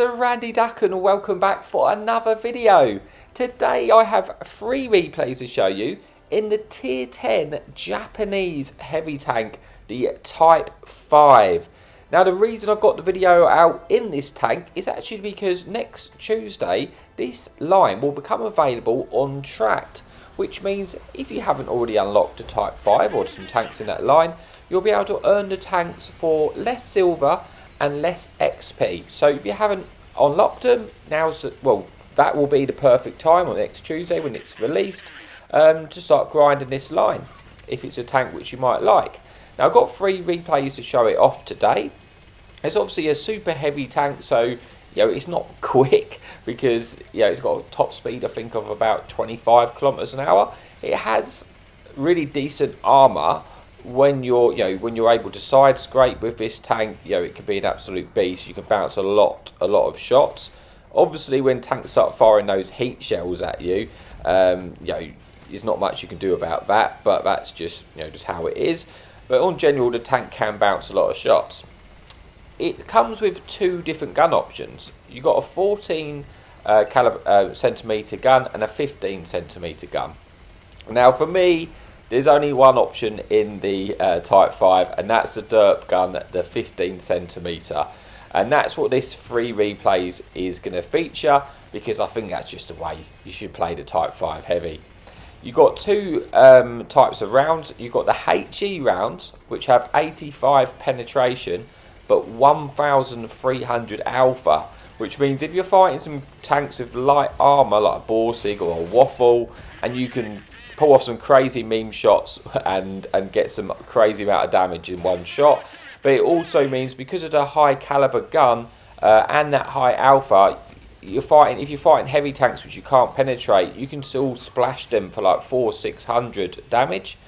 Mr. Randy Duck and welcome back for another video. Today I have 3 replays to show you in the tier 10 Japanese heavy tank, the Type 5. Now the reason I've got the video out in this tank is actually because next Tuesday this line will become available on Tracked, which means if you haven't already unlocked a Type 5 or some tanks in that line, you'll be able to earn the tanks for less silver and less XP. So if you haven't unlocked them, that will be the perfect time on next Tuesday when it's released to start grinding this line if it's a tank which you might like. Now I've got 3 replays to show it off today. It's obviously a super heavy tank, so it's not quick because it's got a top speed I think of about 25 kilometers an hour. It has really decent armor. When you're able to side scrape with this tank, it can be an absolute beast. You can bounce a lot of shots. Obviously when tanks start firing those heat shells at you, there's not much you can do about that, but that's just just how it is. But in general the tank can bounce a lot of shots. It comes with 2 different gun options. You've got a 14 centimeter gun and a 15 centimeter gun. Now for me, there's only one option in the Type 5, and that's the derp gun, the 15 centimeter. And that's what this 3 replays is going to feature, because I think that's just the way you should play the Type 5 heavy. You've got 2 types of rounds. You've got the HE rounds, which have 85 penetration, but 1,300 alpha, which means if you're fighting some tanks with light armor like a Borsig or a Waffle, and you can pull off some crazy meme shots and get some crazy amount of damage in one shot. But it also means because of the high caliber gun and that high alpha, if you're fighting heavy tanks which you can't penetrate, you can still splash them for like 400-600 damage.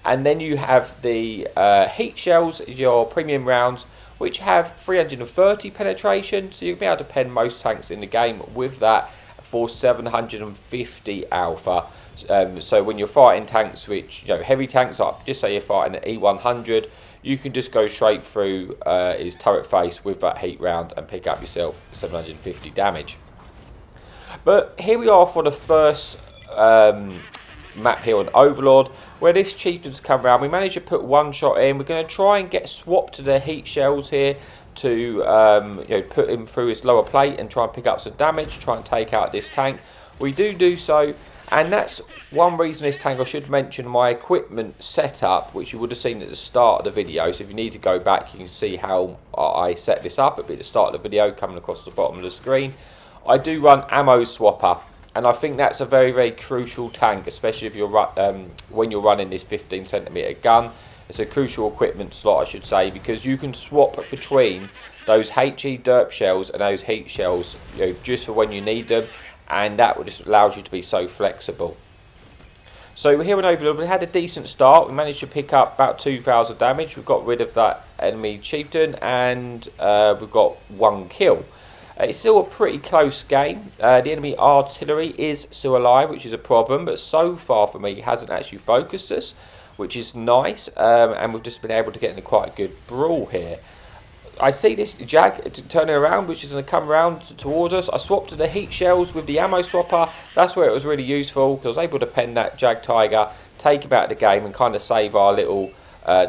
And then you have the heat shells, your premium rounds, which have 330 penetration, so you'll be able to pen most tanks in the game with that for 750 alpha. So when you're fighting tanks which, heavy tanks up, just say you're fighting an E100, you can just go straight through his turret face with that heat round and pick up yourself 750 damage. But here we are for the first map here on Overlord, where this chieftain's come around. We managed to put 1 shot in. We're going to try and get swapped to the heat shells here to put him through his lower plate and try and pick up some damage, try and take out this tank. We do so. And that's one reason this tank. I should mention my equipment setup, which you would have seen at the start of the video. So if you need to go back, you can see how I set this up at the start of the video, coming across the bottom of the screen. I do run ammo swapper, and I think that's a very crucial tank, especially if you're when you're running this 15 centimeter gun. It's a crucial equipment slot, I should say, because you can swap between those HE derp shells and those heat shells, just for when you need them. And that just allows you to be so flexible. So here in Overlord, we had a decent start. We managed to pick up about 2,000 damage. We've got rid of that enemy chieftain, and we've got 1 kill. It's still a pretty close game. The enemy artillery is still alive, which is a problem, but so far for me, it hasn't actually focused us, which is nice. And we've just been able to get into quite a good brawl here. I see this Jag turning around, which is going to come around towards us. I swapped to the heat shells with the ammo swapper. That's where it was really useful, because I was able to pen that Jag Tiger, take him out of the game, and kind of save our little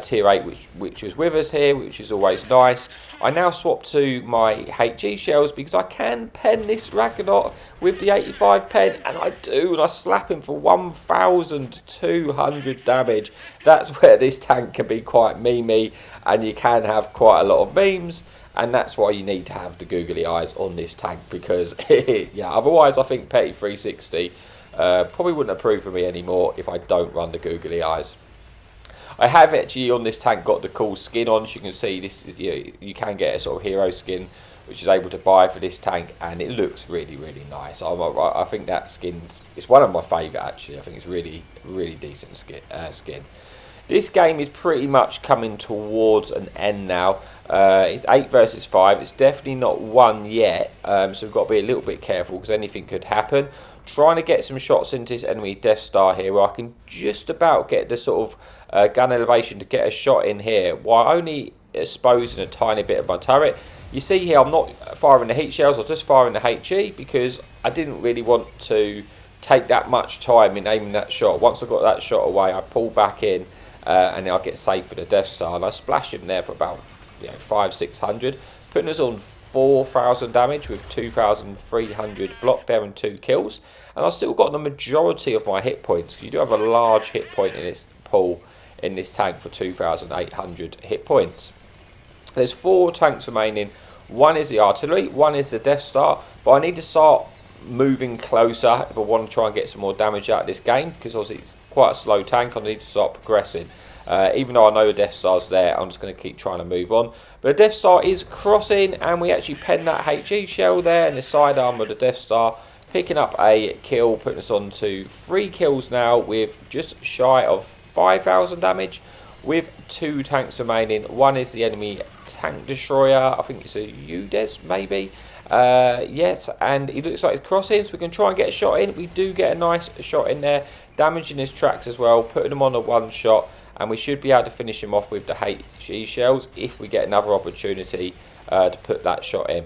tier 8 which was with us here, which is always nice. I now swap to my HG shells because I can pen this Ragnarok with the 85 pen, and I do, and I slap him for 1,200 damage. That's where this tank can be quite memey, and you can have quite a lot of memes, and that's why you need to have the googly eyes on this tank, because otherwise I think Petty 360 probably wouldn't approve of me anymore if I don't run the googly eyes. I have actually on this tank got the cool skin on. As you can see, this you can get a sort of hero skin which is able to buy for this tank, and it looks really nice. I think that it's one of my favourite actually. I think it's really decent skin. This game is pretty much coming towards an end now. It's 8 versus 5. It's definitely not won yet, so we've got to be a little bit careful because anything could happen. Trying to get some shots into this enemy Death Star here, where I can just about get the sort of gun elevation to get a shot in here while only exposing a tiny bit of my turret. You see here, I'm not firing the heat shells, I was just firing the HE because I didn't really want to take that much time in aiming that shot. Once I got that shot away, I pull back in and then I get safe for the Death Star, and I splash him there for about 500-600, putting us on 4,000 damage with 2,300 block there and 2 kills. And I've still got the majority of my hit points. You do have a large hit point in this pool in this tank for 2,800 hit points. There's 4 tanks remaining. One is the artillery, one is the Death Star, but I need to start moving closer if I want to try and get some more damage out of this game, because obviously it's quite a slow tank. I need to start progressing. Even though I know the Death Star's there, I'm just going to keep trying to move on. But the Death Star is crossing, and we actually pen that HE shell there in the side arm of the Death Star, picking up a kill, putting us on to 3 kills now with just shy of 5,000 damage, with 2 tanks remaining. One is the enemy tank destroyer, I think it's a UDES maybe. Yes, and he looks like he's crossing, so we can try and get a shot in. We do get a nice shot in there, damaging his tracks as well, putting him on a 1 shot, and we should be able to finish him off with the HE shells if we get another opportunity to put that shot in.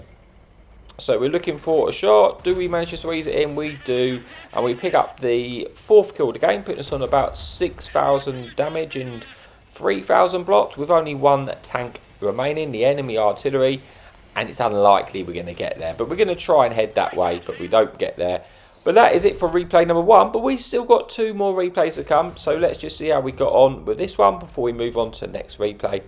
So we're looking for a shot. Do we manage to squeeze it in? We do, and we pick up the 4th kill of the game, putting us on about 6,000 damage and 3,000 blocked, with only 1 tank remaining, the enemy artillery, and it's unlikely we're going to get there. But we're going to try and head that way, but we don't get there. But that is it for replay number 1, but we still got 2 more replays to come, so let's just see how we got on with this one before we move on to the next replay.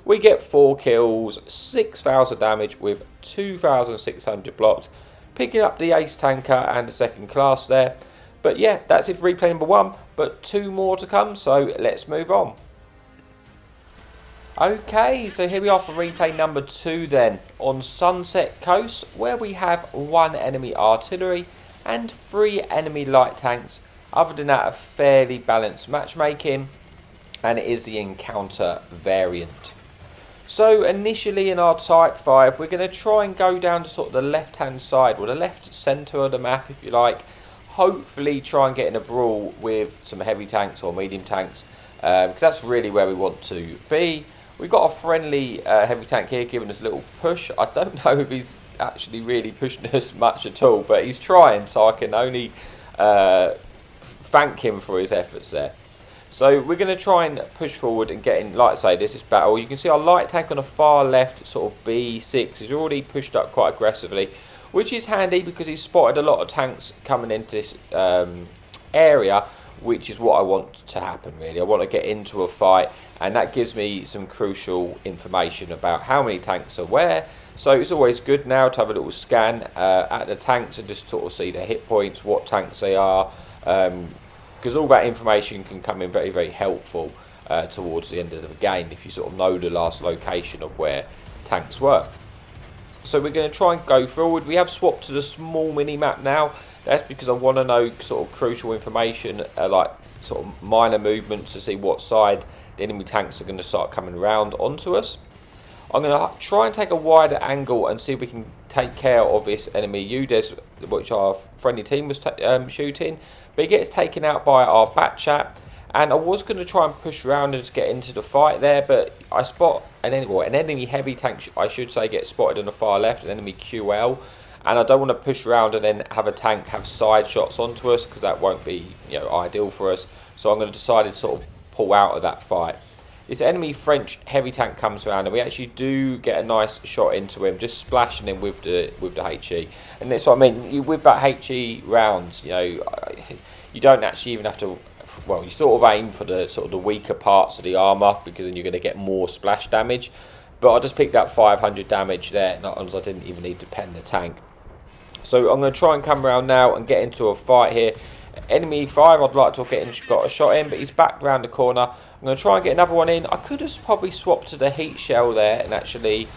We get 4 kills, 6,000 damage with 2,600 blocked, picking up the ace tanker and the 2nd class there. But yeah, that's it for replay number 1, but 2 more to come, so let's move on. Okay, so here we are for replay number 2 then, on Sunset Coast, where we have 1 enemy artillery and 3 enemy light tanks. Other than that, a fairly balanced matchmaking, and it is the encounter variant. So initially in our Type 5, we're going to try and go down to sort of the left hand side, or the left centre of the map if you like. Hopefully try and get in a brawl with some heavy tanks or medium tanks, because that's really where we want to be. We've got a friendly heavy tank here giving us a little push. I don't know if he's actually really pushing us much at all, but he's trying, so I can only thank him for his efforts there. So we're going to try and push forward and get in, like I say, this is battle. You can see our light tank on the far left, sort of B6, is already pushed up quite aggressively, which is handy because he's spotted a lot of tanks coming into this area, which is what I want to happen really. I want to get into a fight, and that gives me some crucial information about how many tanks are where. So it's always good now to have a little scan at the tanks and just sort of see their hit points, what tanks they are, because all that information can come in very, very helpful towards the end of the game if you sort of know the last location of where tanks were. So we're going to try and go forward. We have swapped to the small mini map now. That's because I want to know sort of crucial information, like sort of minor movements, to see what side the enemy tanks are going to start coming around onto us. I'm going to try and take a wider angle and see if we can take care of this enemy UDES, which our friendly team was shooting. But he gets taken out by our bat chap, and I was going to try and push around and just get into the fight there, but I spot an enemy heavy tank, I should say, get spotted on the far left, an enemy QL, and I don't want to push around and then have a tank have side shots onto us, because that won't be ideal for us. So I'm going to decide to sort of pull out of that fight. This enemy French heavy tank comes around, and we actually do get a nice shot into him, just splashing him with the HE. And that's what I mean, with that HE rounds, you don't actually even have to, well, you sort of aim for the sort of the weaker parts of the armour, because then you're going to get more splash damage. But I just picked up 500 damage there, not as I didn't even need to pen the tank. So I'm going to try and come around now and get into a fight here. Enemy 5, I'd like to get got a shot in, but he's back round the corner. I'm going to try and get another one in. I could have probably swapped to the heat shell there and actually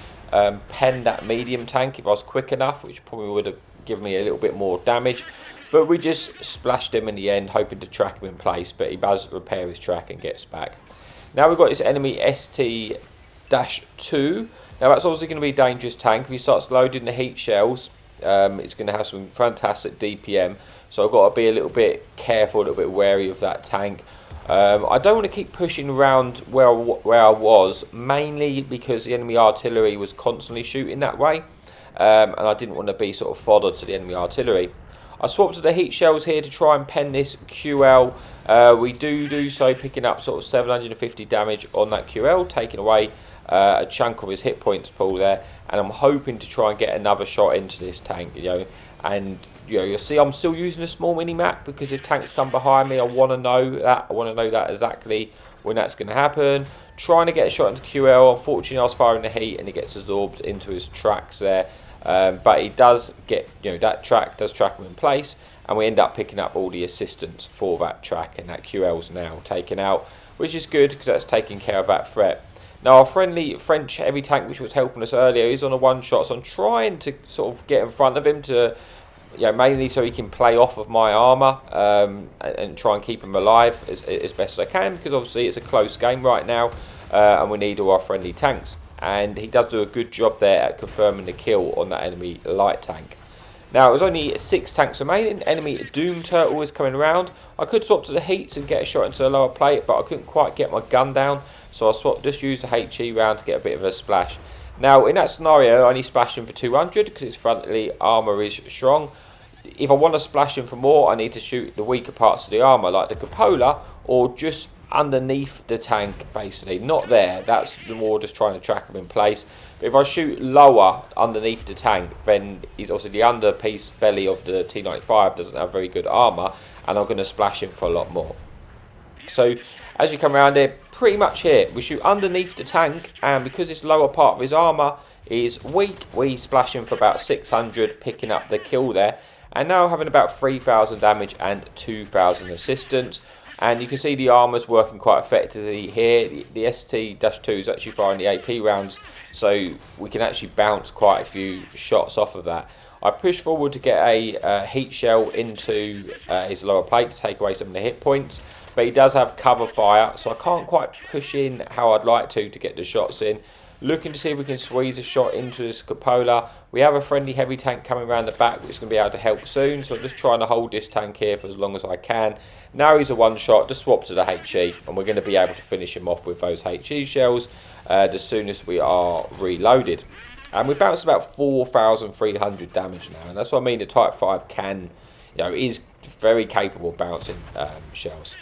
penned that medium tank if I was quick enough, which probably would have given me a little bit more damage. But we just splashed him in the end, hoping to track him in place, but he does repair his track and gets back. Now we've got this enemy ST-2. Now that's obviously going to be a dangerous tank. If he starts loading the heat shells, it's going to have some fantastic DPM. So I've got to be a little bit careful, a little bit wary of that tank. I don't want to keep pushing around where I was, mainly because the enemy artillery was constantly shooting that way, and I didn't want to be sort of fodder to the enemy artillery. I swapped to the heat shells here to try and pen this QL. We do so picking up sort of 750 damage on that QL, taking away a chunk of his hit points pool there, and I'm hoping to try and get another shot into this tank, and you'll see I'm still using a small mini-map, because if tanks come behind me, I want to know that exactly when that's going to happen. Trying to get a shot into QL, unfortunately I was firing the heat and he gets absorbed into his tracks there, but he does get, that track does track him in place, and we end up picking up all the assistance for that track, and that QL's now taken out, which is good because that's taking care of that threat. Now our friendly French heavy tank, which was helping us earlier, is on a one-shot, so I'm trying to sort of get in front of him to, mainly so he can play off of my armour, and try and keep him alive as best as I can, because obviously it's a close game right now, and we need all our friendly tanks. And he does do a good job there at confirming the kill on that enemy light tank. Now, it was only 6 tanks remaining. Enemy Doom Turtle is coming around. I could swap to the heats and get a shot into the lower plate, but I couldn't quite get my gun down, so I just used the HE round to get a bit of a splash. Now, in that scenario, I only splashed him for 200 because his frontally armour is strong. If I want to splash him for more, I need to shoot the weaker parts of the armour, like the cupola, or just underneath the tank, basically. Not there, that's more just trying to track him in place. But if I shoot lower underneath the tank, then he's also the underpiece belly of the T95 doesn't have very good armour, and I'm going to splash him for a lot more. So as you come around here, pretty much here, we shoot underneath the tank, and because this lower part of his armour is weak, we splash him for about 600, picking up the kill there. And now having about 3,000 damage and 2,000 assistance. And you can see the armour's working quite effectively here. The ST-2 is actually firing the AP rounds, so we can actually bounce quite a few shots off of that. I push forward to get a heat shell into his lower plate to take away some of the hit points, but he does have cover fire, so I can't quite push in how I'd like to get the shots in. Looking to see if we can squeeze a shot into this cupola. We have a friendly heavy tank coming around the back, which is going to be able to help soon, so I'm just trying to hold this tank here for as long as I can. Now he's a one shot, just swap to the HE, and we're going to be able to finish him off with those HE shells as soon as we are reloaded. And we bounced about 4,300 damage now, and that's what I mean. The Type 5 can, is very capable of bouncing shells.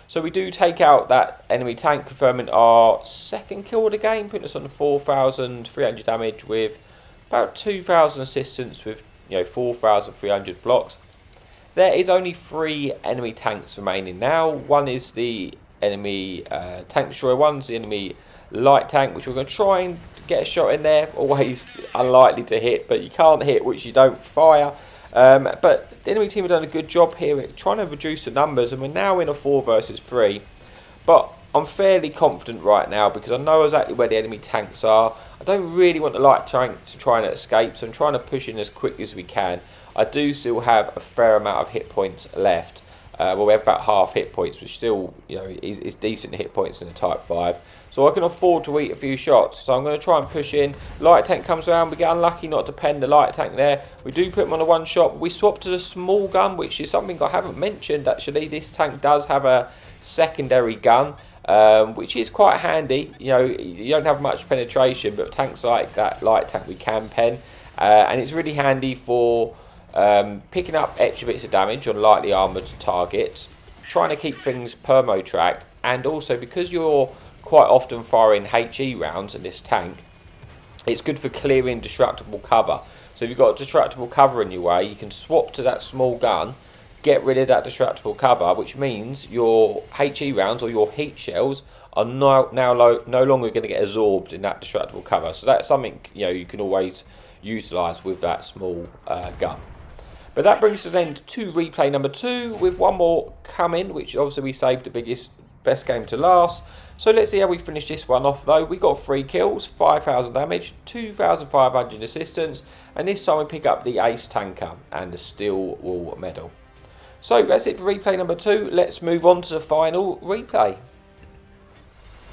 So we do take out that enemy tank, confirming our second kill of the game, putting us on 4,300 damage with about 2,000 assistance with 4,300 blocks. There is only 3 enemy tanks remaining now. One is the enemy tank destroyer, one's the enemy light tank, which we're going to try and get a shot in there. Always unlikely to hit, but you can't hit which you don't fire. But the enemy team have done a good job here at trying to reduce the numbers, and we're now in a 4 versus 3. But I'm fairly confident right now because I know exactly where the enemy tanks are. I don't really want the light tank to try and escape, so I'm trying to push in as quick as we can. I do still have a fair amount of hit points left. Well, we have about half hit points, which still, is decent hit points in the Type 5. So I can afford to eat a few shots. So I'm going to try and push in. Light tank comes around. We get unlucky not to pen the light tank there. We do put him on a one shot. We swap to the small gun, which is something I haven't mentioned actually. This tank does have a secondary gun, which is quite handy. You don't have much penetration, but tanks like that light tank we can pen, and it's really handy for picking up extra bits of damage on lightly armoured targets, trying to keep things permo-tracked, and also because you're quite often firing HE rounds in this tank, it's good for clearing destructible cover. So if you've got destructible cover in your way, you can swap to that small gun, get rid of that destructible cover, which means your HE rounds or your heat shells are no longer going to get absorbed in that destructible cover. So that's something you can always utilise with that small gun. But that brings us then to replay number 2 with one more coming, which obviously we saved the best game to last. So let's see how we finish this one off though. We got 3 kills, 5,000 damage, 2,500 assistance, and this time we pick up the Ace Tanker and the Steel Wall Medal. So that's it for replay number 2. Let's move on to the final replay.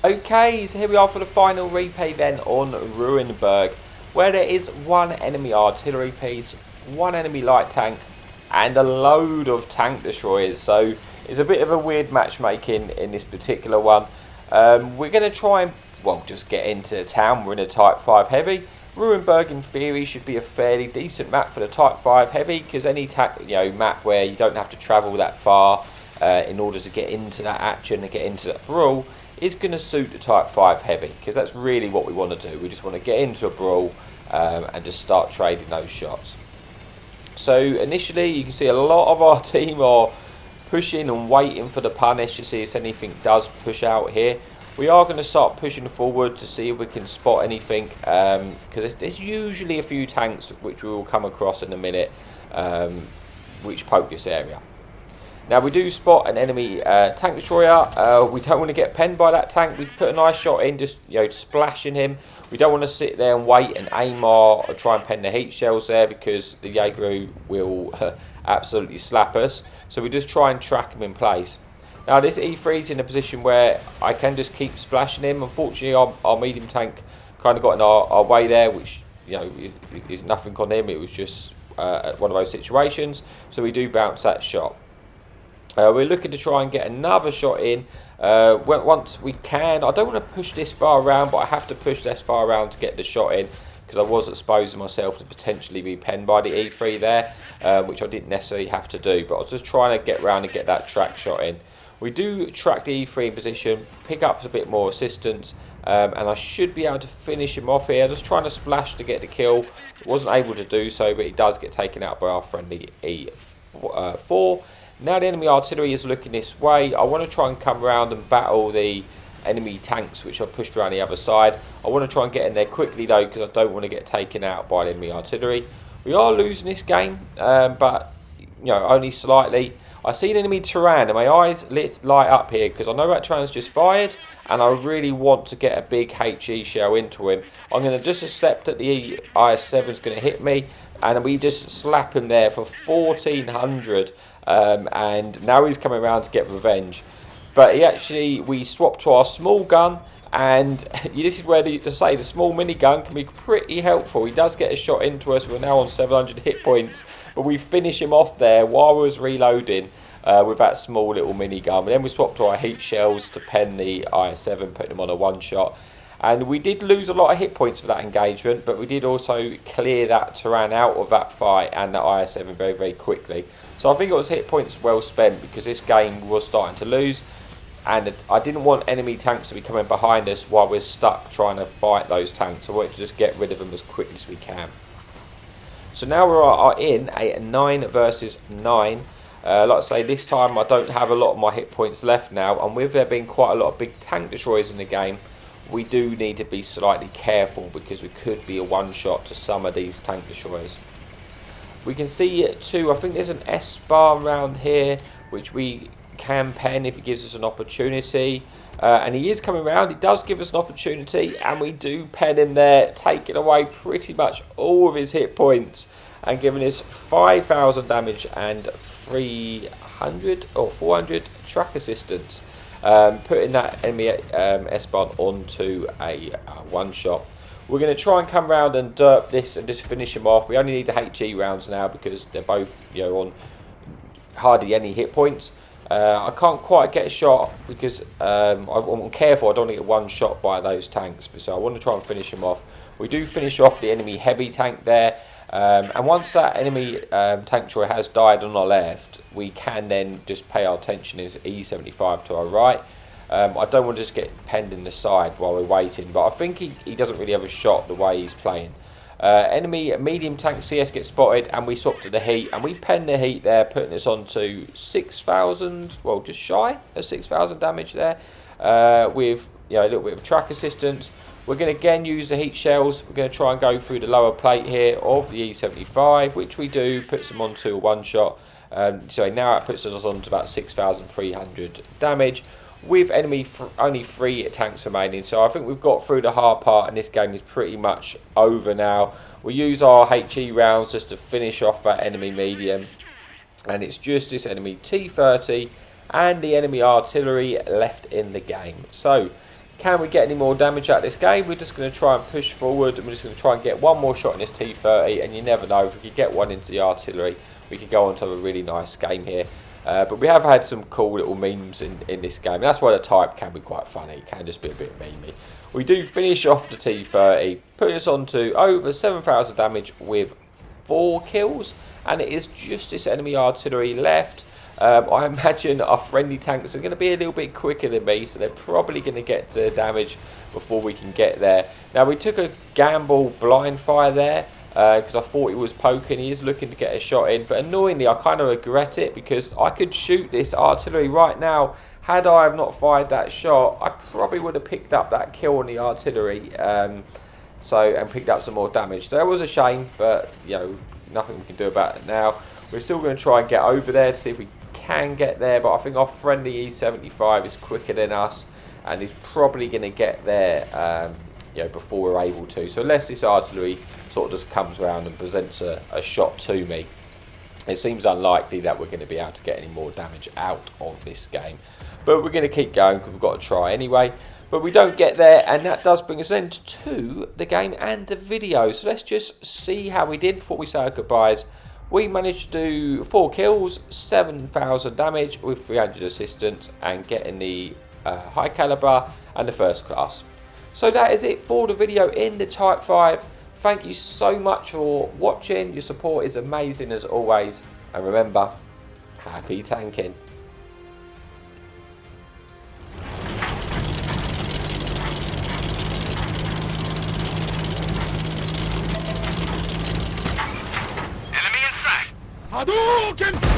Okay, so here we are for the final replay then on Ruinberg, where there is 1 enemy artillery piece, 1 enemy light tank, and a load of tank destroyers. So It's a bit of a weird matchmaking in this particular one. We're going to try and, well, just get into the town. We're in a Type 5 Heavy. Ruinberg, in theory, should be a fairly decent map for the Type 5 Heavy, because any map where you don't have to travel that far in order to get into that action and get into that brawl is going to suit the Type 5 Heavy, because that's really what we want to do. We just want to get into a brawl and just start trading those shots. So initially you can see a lot of our team are pushing and waiting for the punish to see if anything does push out here. We are going to start pushing forward to see if we can spot anything, because there's usually a few tanks which we will come across in a minute which poke this area. Now we do spot an enemy tank destroyer. We don't want to get penned by that tank. We put a nice shot in, just splashing him. We don't want to sit there and wait and aim or try and pen the heat shells there, because the Jaeger will absolutely slap us. So we just try and track him in place. Now this E3 is in a position where I can just keep splashing him. Unfortunately our medium tank kind of got in our way there, which is nothing on him. It was just one of those situations. So we do bounce that shot. We're looking to try and get another shot in once we can. I don't want to push this far around, but I have to push this far around to get the shot in, because I was exposing myself to potentially be penned by the E3 there, which I didn't necessarily have to do, but I was just trying to get around and get that track shot in. We do track the E3 in position, pick up a bit more assistance, and I should be able to finish him off here. Just trying to splash to get the kill. Wasn't able to do so, but he does get taken out by our friendly E4. Now the enemy artillery is looking this way. I want to try and come around and battle the enemy tanks which are pushed around the other side. I want to try and get in there quickly though, because I don't want to get taken out by the enemy artillery. We are losing this game, but only slightly. I see an enemy Turan and my eyes light up here, because I know that Turan's just fired and I really want to get a big HE shell into him. I'm going to just accept that the IS-7 is going to hit me, and we just slap him there for 1400. And now he's coming around to get revenge. But we swapped to our small gun, and this is where the small minigun can be pretty helpful. He does get a shot into us. We're now on 700 hit points, but we finish him off there while we was reloading with that small little minigun. And then we swapped to our heat shells to pen the IS-7, putting him on a one shot. And we did lose a lot of hit points for that engagement, but we did also clear that Turan out of that fight and that IS-7 very, very quickly. So I think it was hit points well spent, because this game was starting to lose, and I didn't want enemy tanks to be coming behind us while we're stuck trying to fight those tanks. I wanted to just get rid of them as quickly as we can. So now we are in a 9 versus 9. Like I say, this time I don't have a lot of my hit points left now, and with there being quite a lot of big tank destroyers in the game, we do need to be slightly careful, because we could be a one-shot to some of these tank destroyers. We can see too, I think there's an S-bar around here, which we can pen if he gives us an opportunity. And he is coming around, he does give us an opportunity, and we do pen him there, taking away pretty much all of his hit points, and giving us 5,000 damage and 300 or 400 track assistance. Putting that enemy S-bar onto a one-shot. We're going to try and come around and derp this and just finish him off. We only need the HE rounds now, because they're both on hardly any hit points. I can't quite get a shot, because I'm careful. I don't want to get one shot by those tanks, so I want to try and finish him off. We do finish off the enemy heavy tank there, and once that enemy tank destroyer has died on our left, we can then just pay our attention as E75 to our right. I don't want to just get penned in the side while we're waiting, but I think he doesn't really have a shot the way he's playing. Enemy medium tank CS gets spotted, and we swap to the heat, and we pen the heat there, putting this on to 6,000, well, just shy of 6,000 damage there, with a little bit of track assistance. We're going to again use the heat shells. We're going to try and go through the lower plate here of the E75, which we do, puts them onto a one shot. So now it puts us on to about 6,300 damage, with enemy only 3 tanks remaining. So I think we've got through the hard part, and this game is pretty much over now. We use our HE rounds just to finish off that enemy medium, and it's just this enemy T30 and the enemy artillery left in the game. So can we get any more damage out of this game? We're just going to try and push forward, and we're just going to try and get one more shot in this T30, and you never know, if we could get one into the artillery, we could go on to have a really nice game here. But we have had some cool little memes in this game. And that's why the type can be quite funny. It can just be a bit memey. We do finish off the T30, putting us on to over 7,000 damage with 4 kills. And it is just this enemy artillery left. I imagine our friendly tanks are going to be a little bit quicker than me, so they're probably going to get to damage before we can get there. Now, we took a gamble blind fire there because I thought he was poking. He is looking to get a shot in, but annoyingly, I kind of regret it because I could shoot this artillery right now. Had I have not fired that shot, I probably would have picked up that kill on the artillery and picked up some more damage. So that was a shame, but you know, nothing we can do about it now. We're still going to try and get over there to see if we can get there, but I think our friendly E75 is quicker than us and is probably going to get there you know, before we're able to. So unless this artillery sort of just comes around and presents a shot to me, it seems unlikely that we're going to be able to get any more damage out of this game. But we're going to keep going because we've got to try anyway. But we don't get there, and that does bring us into the game and the video. So let's just see how we did before we say our goodbyes. We managed to do 4 kills, 7,000 damage with 300 assistance, and getting the high caliber and the first class. So that is it for the video in the Type 5. Thank you so much for watching. Your support is amazing as always. And remember, happy tanking. Hadouken!